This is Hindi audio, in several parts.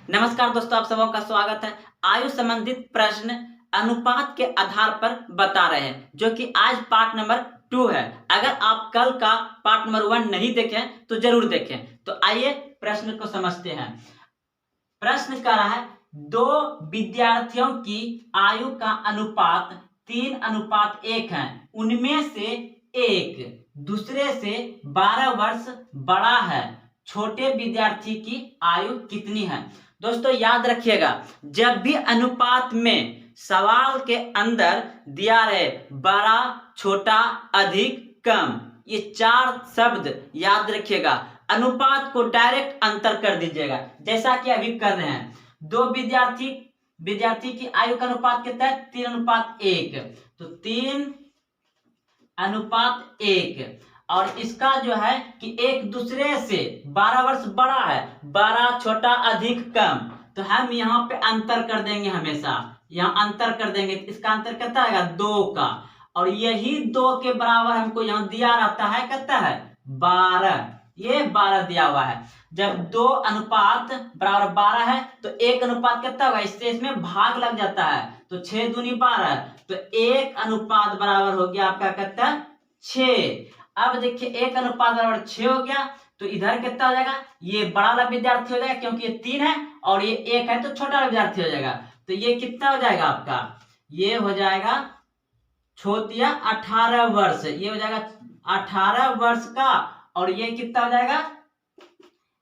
नमस्कार दोस्तों, आप सबों का स्वागत है। आयु संबंधित प्रश्न अनुपात के आधार पर बता रहे हैं, जो कि आज पार्ट नंबर 2 है। अगर आप कल का पार्ट नंबर 1 नहीं देखें तो जरूर देखें। तो आइए प्रश्न को समझते हैं। प्रश्न कह रहा है, दो विद्यार्थियों की आयु का अनुपात 3:1 है। उनमें से एक दूसरे से 12 वर्ष बड़ा है। छोटे विद्यार्थी की आयु कितनी है? दोस्तों याद रखिएगा, जब भी अनुपात में सवाल के अंदर दिया रहे बड़ा, छोटा, अधिक, कम, ये 4 शब्द याद रखिएगा। अनुपात को डायरेक्ट अंतर कर दीजिएगा, जैसा कि अभी कर रहे हैं। दो विद्यार्थी की आयु का अनुपात कितना है? 3:1। तो 3:1 और इसका जो है कि एक दूसरे से 12 वर्ष बड़ा है। बड़ा, छोटा, अधिक, कम, तो हम यहाँ पे अंतर कर देंगे। हमेशा यहाँ अंतर कर देंगे। इसका अंतर कितना आएगा? 2 का। और यही 2 के बराबर हमको यहाँ दिया रहता है, कितना है? 12। ये 12 दिया हुआ है। जब 2 अनुपात बराबर 12 है तो 1 अनुपात कितना होगा? इससे इसमें भाग लग जाता है, तो 6 दूनी 12, तो 1 अनुपात बराबर हो गया आपका कितना? 6। अब देखिए 1 अनुपात बराबर 6 हो गया, तो इधर कितना हो जाएगा? ये बड़ा वाला विद्यार्थी हो जाएगा, क्योंकि ये 3 है और ये 1 है, तो छोटा वाला विद्यार्थी हो जाएगा। तो ये कितना हो जाएगा आपका? ये हो जाएगा छोटिया 18 वर्ष। ये हो जाएगा 18 वर्ष का। और ये कितना हो जाएगा?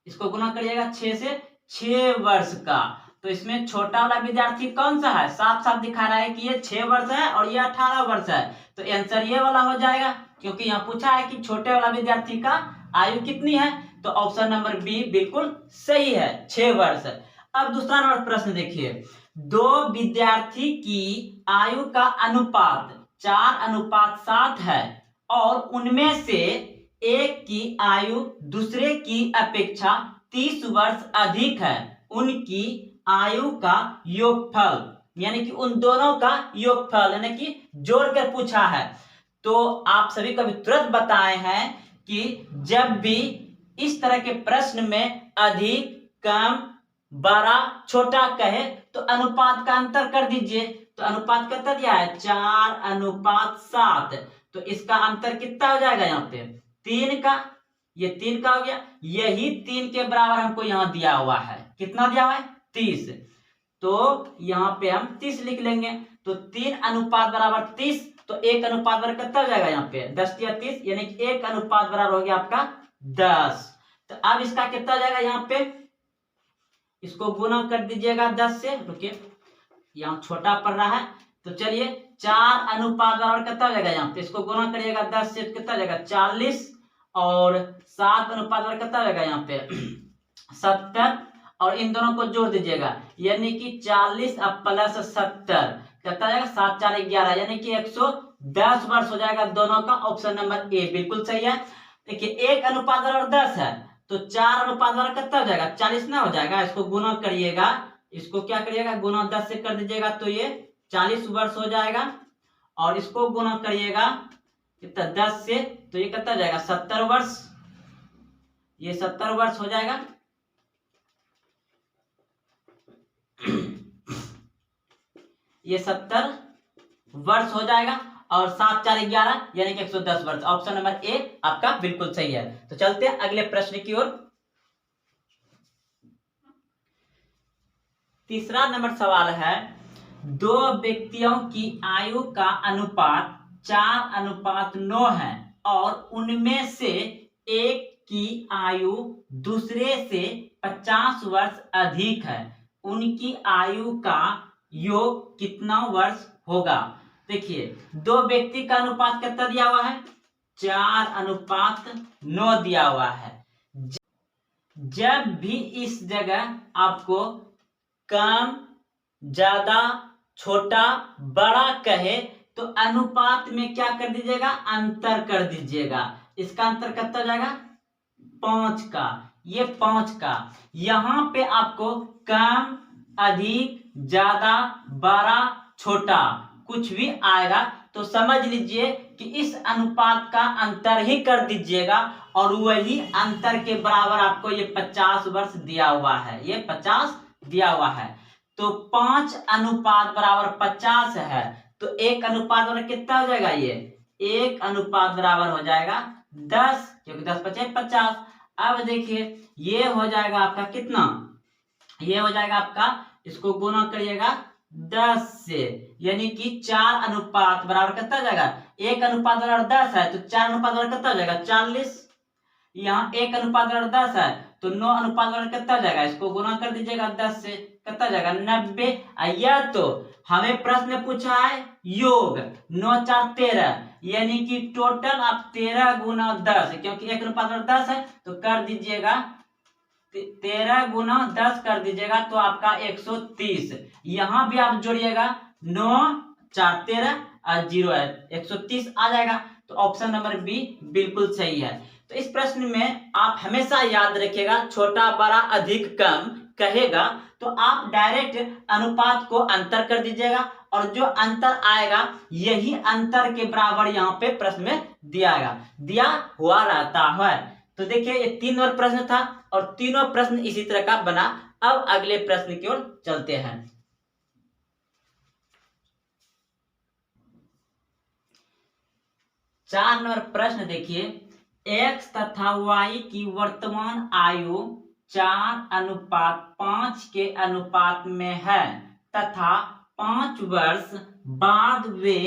इसको गुना करिएगा 6 से, 6 वर्ष का। तो इसमें छोटा वाला विद्यार्थी कौन सा है? साफ साफ दिखा रहा है कि ये 6 वर्ष है और ये 18 वर्ष है। तो आंसर ये वाला हो जाएगा, क्योंकि यहाँ पूछा है कि छोटे वाला विद्यार्थी का आयु कितनी है। तो ऑप्शन नंबर बी बिल्कुल सही है, 6 वर्ष। अब दूसरा नंबर प्रश्न देखिए। दो विद्यार्थी की आयु का अनुपात 4:7 है और उनमें से एक की आयु दूसरे की अपेक्षा 30 वर्ष अधिक है। उनकी आयु का योगफल, यानी कि उन दोनों का योगफल, यानी कि जोड़ कर पूछा है। तो आप सभी को भी तुरंत बताए हैं कि जब भी इस तरह के प्रश्न में अधिक, कम, बड़ा, छोटा कहे तो अनुपात का अंतर कर दीजिए। तो अनुपात कितना दिया है? 4:7। तो इसका अंतर कितना हो जाएगा? यहाँ पे 3 का, ये 3 का हो गया। यही 3 के बराबर हमको यहाँ दिया हुआ है। कितना दिया हुआ है? 30। तो यहाँ पे हम 30 लिख लेंगे। तो 3 अनुपात बराबर 30, तो 1 अनुपात बराबर कितना हो जाएगा? यहाँ पे 10 या 30, यानी कि 1 अनुपात बराबर हो गया आपका 10। तो अब इसका कितना हो जाएगा? यहाँ पे इसको गुना कर दीजिएगा 10 से। रुकिए, यहाँ छोटा पड़ रहा है, तो चलिए 4 अनुपात बराबर कितना हो जाएगा? यहाँ पे इसको गुना करिएगा 10 से, कितना हो जाएगा? 40। और 7 अनुपात बराबर कितना हो जाएगा? यहाँ पे 70। और इन दोनों को जोड़ दीजिएगा, यानी कि 40 अब प्लस 70 कितना जाएगा? 7 4 11, यानी कि 110 वर्ष हो जाएगा दोनों का। ऑप्शन नंबर ए बिल्कुल सही है। देखिए 1 अनुपात बराबर 10 है, तो 4 अनुपात बराबर कितना हो जाएगा? 40 ना हो जाएगा। इसको गुना करिएगा, इसको क्या करिएगा? गुना 10 से कर दीजिएगा, तो ये 40 वर्ष हो जाएगा। और इसको गुना करिएगा कितना? 10 से, तो ये कितना हो जाएगा? 70 वर्ष। ये 70 वर्ष हो जाएगा। ये 70 वर्ष हो जाएगा। और 7 4 11, यानी कि 110 वर्ष। ऑप्शन नंबर ए आपका बिल्कुल सही है। तो चलते हैं अगले प्रश्न की ओर। तीसरा नंबर सवाल है, दो व्यक्तियों की आयु का अनुपात 4:9 है और उनमें से एक की आयु दूसरे से 50 वर्ष अधिक है। उनकी आयु का योग कितना वर्ष होगा? देखिए दो व्यक्ति का अनुपात कितना दिया हुआ है? 4:9 दिया हुआ है। जब भी इस जगह आपको कम, ज्यादा, छोटा, बड़ा कहे तो अनुपात में क्या कर दीजिएगा? अंतर कर दीजिएगा। इसका अंतर कितना हो जाएगा? 5 का। ये 5 का। यहां पे आपको कम, अधिक, ज्यादा, बड़ा, छोटा कुछ भी आएगा तो समझ लीजिए कि इस अनुपात का अंतर ही कर दीजिएगा, और वही अंतर के बराबर आपको ये 50 वर्ष दिया हुआ है। ये 50 दिया हुआ है। तो 5 अनुपात बराबर 50 है, तो 1 अनुपात बराबर कितना हो जाएगा, ये 1 अनुपात बराबर हो जाएगा 10, क्योंकि 10 पचे 50। अब देखिए ये हो जाएगा आपका कितना, ये हो जाएगा आपका, इसको गुना करिएगा 10 से, यानी कि 4 अनुपात बराबर कितना हो जाएगा, 1 अनुपात बराबर 10 है, तो 4 अनुपात बराबर कितना हो जाएगा 40। यहाँ 1 अनुपात बराबर 10 है, तो 9 अनुपात बराबर कितना हो जाएगा, इसको गुना कर दीजिएगा 10 से, कितना हो जाएगा 90। यह तो हमें प्रश्न में पूछा है योग, 9 4 13, यानी कि टोटल आप 13 गुना 10, क्योंकि 1 अनुपात बराबर 10 है, तो कर दीजिएगा 13 गुना 10 कर दीजिएगा, तो आपका 130। यहां भी आप जोड़िएगा 9 4 13 और 0 है, 130 आ जाएगा। तो ऑप्शन नंबर बी बिल्कुल सही है। तो इस प्रश्न में आप हमेशा याद रखिएगा, छोटा बड़ा अधिक कम कहेगा तो आप डायरेक्ट अनुपात को अंतर कर दीजिएगा, और जो अंतर आएगा यही अंतर के बराबर यहाँ पे प्रश्न में दिया हुआ रहता है। तो देखिए ये 3 नंबर प्रश्न था, और तीनों प्रश्न इसी तरह का बना। अब अगले प्रश्न की ओर चलते हैं। 4 नंबर प्रश्न देखिए, x तथा y की वर्तमान आयु 4:5 के अनुपात में है तथा 5 वर्ष बाद वे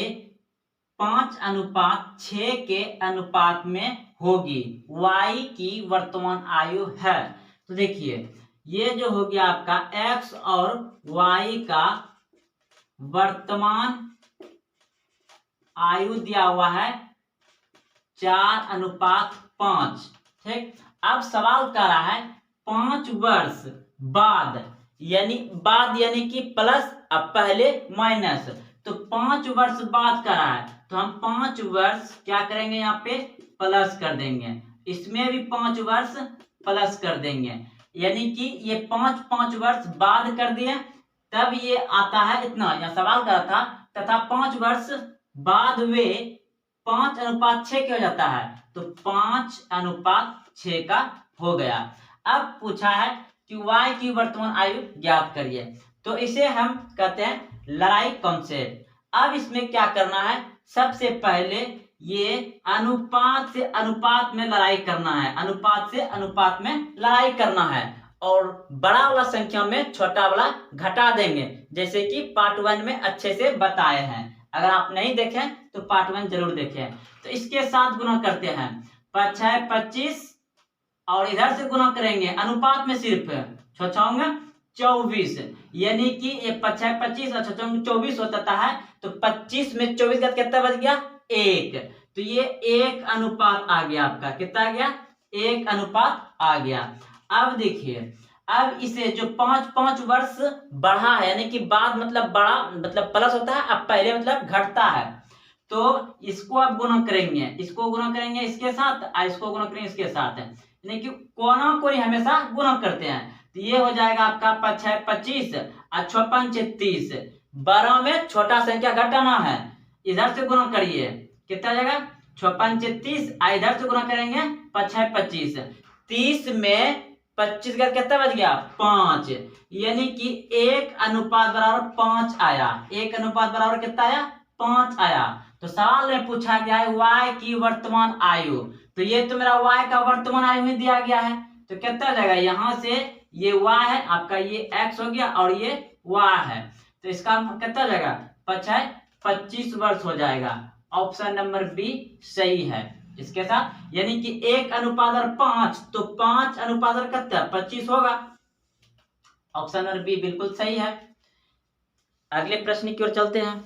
5:6 के अनुपात में होगी। y की वर्तमान आयु है। तो देखिए ये जो हो गया आपका x और y का वर्तमान आयु दिया हुआ है 4:5। ठीक, अब सवाल कर रहा है 5 वर्ष बाद, यानी कि प्लस, अब पहले माइनस, तो 5 वर्ष बाद कर रहा है, तो हम 5 वर्ष क्या करेंगे, यहाँ पे प्लस कर देंगे, इसमें भी 5 वर्ष प्लस कर देंगे, यानी कि ये 5 वर्ष बाद कर दिए, तब ये आता है इतना। यहाँ सवाल करा था तथा 5 वर्ष बाद वे 5:6 क्या हो जाता है, तो 5:6 का हो गया। अब पूछा है कि y की वर्तमान आयु ज्ञात करिए, तो इसे हम कहते हैं लड़ाई कॉन्सेप्ट। अब इसमें क्या करना है, सबसे पहले ये अनुपात से अनुपात में लड़ाई करना है, अनुपात से अनुपात में लड़ाई करना है, और बड़ा वाला संख्या में छोटा वाला घटा देंगे, जैसे कि पार्ट 1 में अच्छे से बताए हैं। अगर आप नहीं देखें तो पार्ट 1 जरूर देखें। तो इसके साथ गुना करते हैं, 5 6 25, और इधर से गुना करेंगे अनुपात में, सिर्फ 6 24, यानी कि ये 5 6 25 और 6 24 होता है, तो 25 में 24 का कितना बच गया, 1, तो ये 1 अनुपात आ गया आपका, कितना आ गया, 1 अनुपात आ गया। अब देखिए, अब इसे जो 5 वर्ष बढ़ा है, यानी कि बाद मतलब बड़ा मतलब प्लस होता है, अब पहले मतलब घटता है, तो इसको आप गुना करेंगे, इसको गुना करेंगे इसके साथ, इसको गुना करेंगे इसके साथ, यानी कि कोना को हमेशा गुना करते हैं। तो ये हो जाएगा आपका 5 6 25 और 6 5 30, 12 में छोटा संख्या घटाना है, इधर से गुना करिए, कितना जाएगा 6 5 30, इधर से गुना करेंगे 5 6 25, 30 में 25 का कितना बच गया, 5, यानी कि 1 अनुपात बराबर 5 आया, 1 अनुपात बराबर कितना आया, 5 आया। तो सवाल में पूछा गया है y की वर्तमान आयु, तो ये तो मेरा y का वर्तमान आयु ही दिया गया है, तो कितना जाएगा, यहाँ से ये y है आपका, ये x हो गया और ये y है, तो इसका कितना जाएगा 5 25 वर्ष हो जाएगा। ऑप्शन नंबर बी सही है इसके साथ, यानी कि 1 अनुपात 5, तो 5 अनुपात कितना 25 होगा। ऑप्शन नंबर बी बिल्कुल सही है। अगले प्रश्न की ओर चलते हैं।